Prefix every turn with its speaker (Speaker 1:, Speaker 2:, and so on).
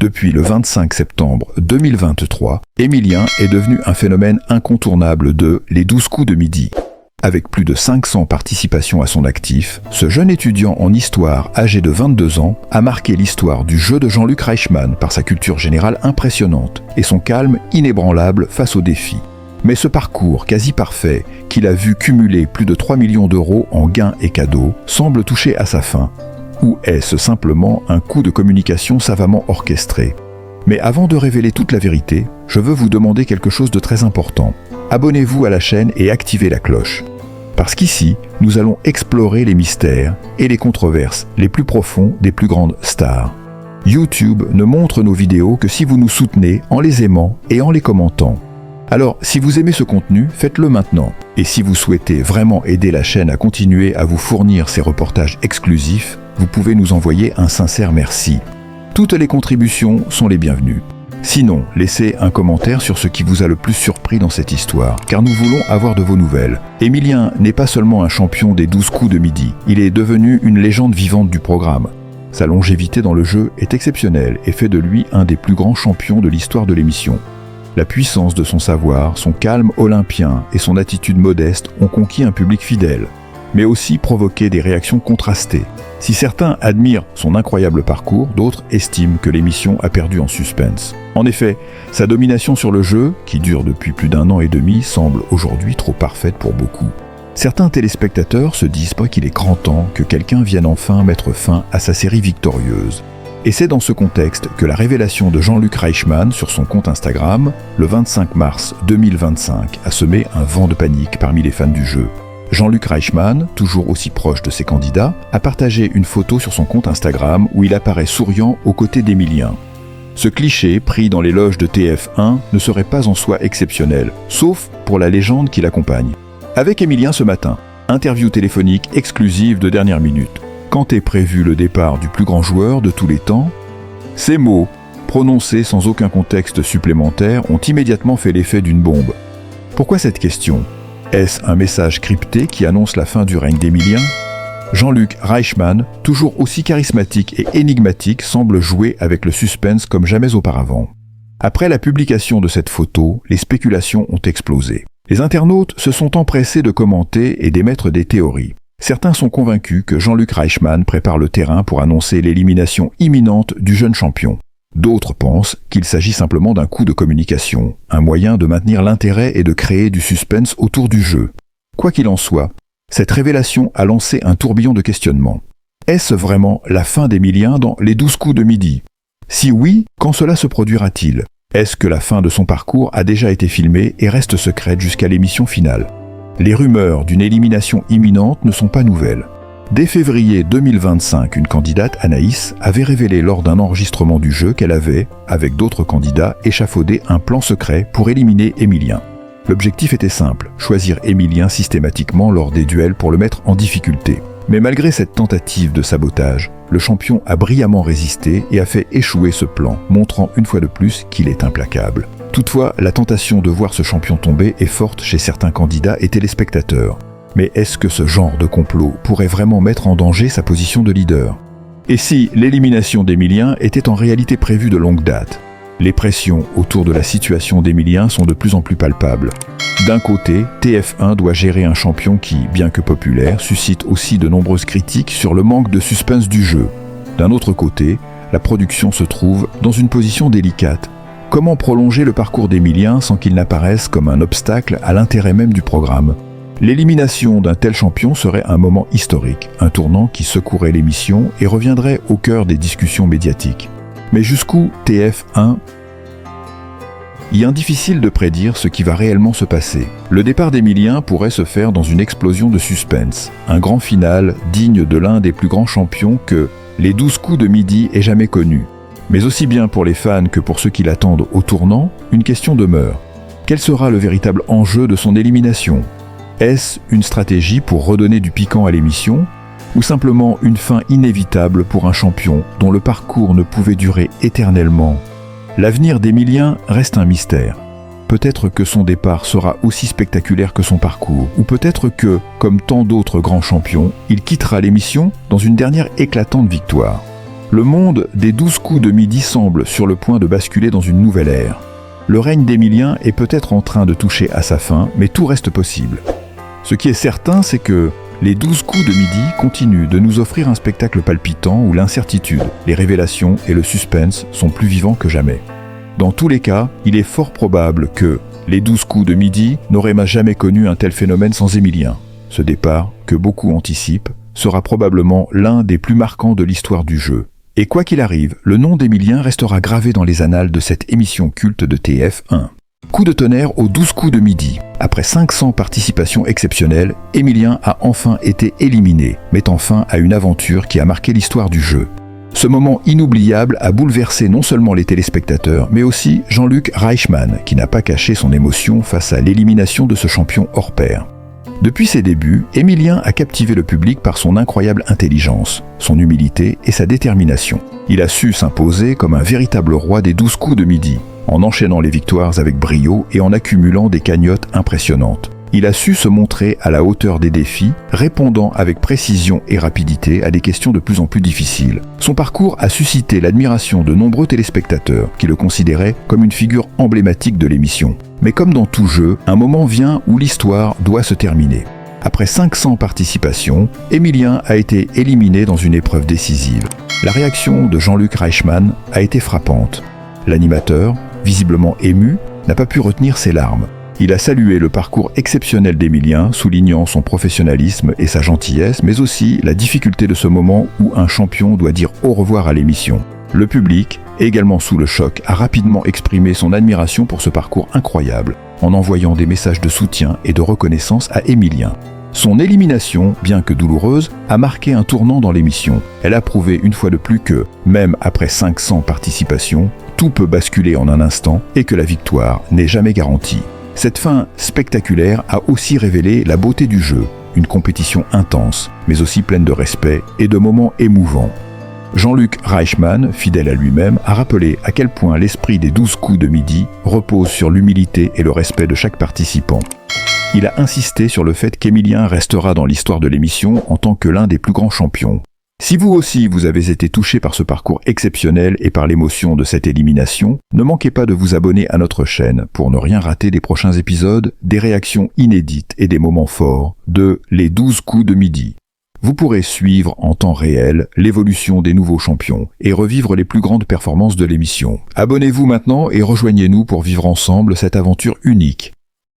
Speaker 1: Depuis le 25 septembre 2023, Émilien est devenu un phénomène incontournable de Les 12 coups de midi. Avec plus de 500 participations à son actif, ce jeune étudiant en histoire âgé de 22 ans a marqué l'histoire du jeu de Jean-Luc Reichmann par sa culture générale impressionnante et son calme inébranlable face aux défis. Mais ce parcours quasi parfait, qu'il a vu cumuler plus de 3 millions d'euros en gains et cadeaux, semble toucher à sa fin. Ou est-ce simplement un coup de communication savamment orchestré ? Mais avant de révéler toute la vérité, je veux vous demander quelque chose de très important. Abonnez-vous à la chaîne et activez la cloche. Parce qu'ici, nous allons explorer les mystères et les controverses les plus profonds des plus grandes stars. YouTube ne montre nos vidéos que si vous nous soutenez en les aimant et en les commentant. Alors, si vous aimez ce contenu, faites-le maintenant. Et si vous souhaitez vraiment aider la chaîne à continuer à vous fournir ces reportages exclusifs, vous pouvez nous envoyer un sincère merci. Toutes les contributions sont les bienvenues. Sinon, laissez un commentaire sur ce qui vous a le plus surpris dans cette histoire, car nous voulons avoir de vos nouvelles. Émilien n'est pas seulement un champion des 12 coups de midi, il est devenu une légende vivante du programme. Sa longévité dans le jeu est exceptionnelle et fait de lui un des plus grands champions de l'histoire de l'émission. La puissance de son savoir, son calme olympien et son attitude modeste ont conquis un public fidèle, mais aussi provoqué des réactions contrastées. Si certains admirent son incroyable parcours, d'autres estiment que l'émission a perdu en suspense. En effet, sa domination sur le jeu, qui dure depuis plus d'1 an et demi, semble aujourd'hui trop parfaite pour beaucoup. Certains téléspectateurs se disent pas qu'il est grand temps que quelqu'un vienne enfin mettre fin à sa série victorieuse. Et c'est dans ce contexte que la révélation de Jean-Luc Reichmann sur son compte Instagram, le 25 mars 2025, a semé un vent de panique parmi les fans du jeu. Jean-Luc Reichmann, toujours aussi proche de ses candidats, a partagé une photo sur son compte Instagram où il apparaît souriant aux côtés d'Émilien. Ce cliché, pris dans les loges de TF1, ne serait pas en soi exceptionnel, sauf pour la légende qui l'accompagne. Avec Émilien ce matin, interview téléphonique exclusive de dernière minute. Quand est prévu le départ du plus grand joueur de tous les temps ? Ces mots, prononcés sans aucun contexte supplémentaire, ont immédiatement fait l'effet d'une bombe. Pourquoi cette question ? Est-ce un message crypté qui annonce la fin du règne d'Émilien ? Jean-Luc Reichmann, toujours aussi charismatique et énigmatique, semble jouer avec le suspense comme jamais auparavant. Après la publication de cette photo, les spéculations ont explosé. Les internautes se sont empressés de commenter et d'émettre des théories. Certains sont convaincus que Jean-Luc Reichmann prépare le terrain pour annoncer l'élimination imminente du jeune champion. D'autres pensent qu'il s'agit simplement d'un coup de communication, un moyen de maintenir l'intérêt et de créer du suspense autour du jeu. Quoi qu'il en soit, cette révélation a lancé un tourbillon de questionnements. Est-ce vraiment la fin d'Émilien dans les 12 coups de midi ? Si oui, quand cela se produira-t-il ? Est-ce que la fin de son parcours a déjà été filmée et reste secrète jusqu'à l'émission finale ? Les rumeurs d'une élimination imminente ne sont pas nouvelles. Dès février 2025, une candidate, Anaïs, avait révélé lors d'un enregistrement du jeu qu'elle avait, avec d'autres candidats, échafaudé un plan secret pour éliminer Émilien. L'objectif était simple, choisir Émilien systématiquement lors des duels pour le mettre en difficulté. Mais malgré cette tentative de sabotage, le champion a brillamment résisté et a fait échouer ce plan, montrant une fois de plus qu'il est implacable. Toutefois, la tentation de voir ce champion tomber est forte chez certains candidats et téléspectateurs. Mais est-ce que ce genre de complot pourrait vraiment mettre en danger sa position de leader ? Et si l'élimination d'Émilien était en réalité prévue de longue date ? Les pressions autour de la situation d'Émilien sont de plus en plus palpables. D'un côté, TF1 doit gérer un champion qui, bien que populaire, suscite aussi de nombreuses critiques sur le manque de suspense du jeu. D'un autre côté, la production se trouve dans une position délicate. Comment prolonger le parcours d'Émilien sans qu'il n'apparaisse comme un obstacle à l'intérêt même du programme ? L'élimination d'un tel champion serait un moment historique, un tournant qui secouerait l'émission et reviendrait au cœur des discussions médiatiques. Mais jusqu'où TF1 ? Il est difficile de prédire ce qui va réellement se passer. Le départ d'Émilien pourrait se faire dans une explosion de suspense, un grand final digne de l'un des plus grands champions que les 12 coups de midi aient jamais connu. Mais aussi bien pour les fans que pour ceux qui l'attendent au tournant, une question demeure. Quel sera le véritable enjeu de son élimination ? Est-ce une stratégie pour redonner du piquant à l'émission ? Ou simplement une fin inévitable pour un champion dont le parcours ne pouvait durer éternellement ? L'avenir d'Émilien reste un mystère. Peut-être que son départ sera aussi spectaculaire que son parcours, ou peut-être que, comme tant d'autres grands champions, il quittera l'émission dans une dernière éclatante victoire. Le monde des 12 coups de midi semble sur le point de basculer dans une nouvelle ère. Le règne d'Emilien est peut-être en train de toucher à sa fin, mais tout reste possible. Ce qui est certain, c'est que les 12 coups de midi continuent de nous offrir un spectacle palpitant où l'incertitude, les révélations et le suspense sont plus vivants que jamais. Dans tous les cas, il est fort probable que les 12 coups de midi n'auraient jamais connu un tel phénomène sans Emilien. Ce départ, que beaucoup anticipent, sera probablement l'un des plus marquants de l'histoire du jeu. Et quoi qu'il arrive, le nom d'Emilien restera gravé dans les annales de cette émission culte de TF1. Coup de tonnerre aux 12 coups de midi. Après 500 participations exceptionnelles, Emilien a enfin été éliminé, mettant fin à une aventure qui a marqué l'histoire du jeu. Ce moment inoubliable a bouleversé non seulement les téléspectateurs, mais aussi Jean-Luc Reichmann, qui n'a pas caché son émotion face à l'élimination de ce champion hors pair. Depuis ses débuts, Emilien a captivé le public par son incroyable intelligence, son humilité et sa détermination. Il a su s'imposer comme un véritable roi des 12 coups de midi, en enchaînant les victoires avec brio et en accumulant des cagnottes impressionnantes. Il a su se montrer à la hauteur des défis, répondant avec précision et rapidité à des questions de plus en plus difficiles. Son parcours a suscité l'admiration de nombreux téléspectateurs qui le considéraient comme une figure emblématique de l'émission. Mais comme dans tout jeu, un moment vient où l'histoire doit se terminer. Après 500 participations, Emilien a été éliminé dans une épreuve décisive. La réaction de Jean-Luc Reichmann a été frappante. L'animateur, visiblement ému, n'a pas pu retenir ses larmes. Il a salué le parcours exceptionnel d'Emilien, soulignant son professionnalisme et sa gentillesse, mais aussi la difficulté de ce moment où un champion doit dire au revoir à l'émission. Le public, également sous le choc, a rapidement exprimé son admiration pour ce parcours incroyable, en envoyant des messages de soutien et de reconnaissance à Emilien. Son élimination, bien que douloureuse, a marqué un tournant dans l'émission. Elle a prouvé une fois de plus que, même après 500 participations, tout peut basculer en un instant et que la victoire n'est jamais garantie. Cette fin spectaculaire a aussi révélé la beauté du jeu, une compétition intense, mais aussi pleine de respect et de moments émouvants. Jean-Luc Reichmann, fidèle à lui-même, a rappelé à quel point l'esprit des 12 coups de midi repose sur l'humilité et le respect de chaque participant. Il a insisté sur le fait qu'Emilien restera dans l'histoire de l'émission en tant que l'un des plus grands champions. Si vous aussi vous avez été touché par ce parcours exceptionnel et par l'émotion de cette élimination, ne manquez pas de vous abonner à notre chaîne pour ne rien rater des prochains épisodes, des réactions inédites et des moments forts de Les 12 coups de midi. Vous pourrez suivre en temps réel l'évolution des nouveaux champions et revivre les plus grandes performances de l'émission. Abonnez-vous maintenant et rejoignez-nous pour vivre ensemble cette aventure unique.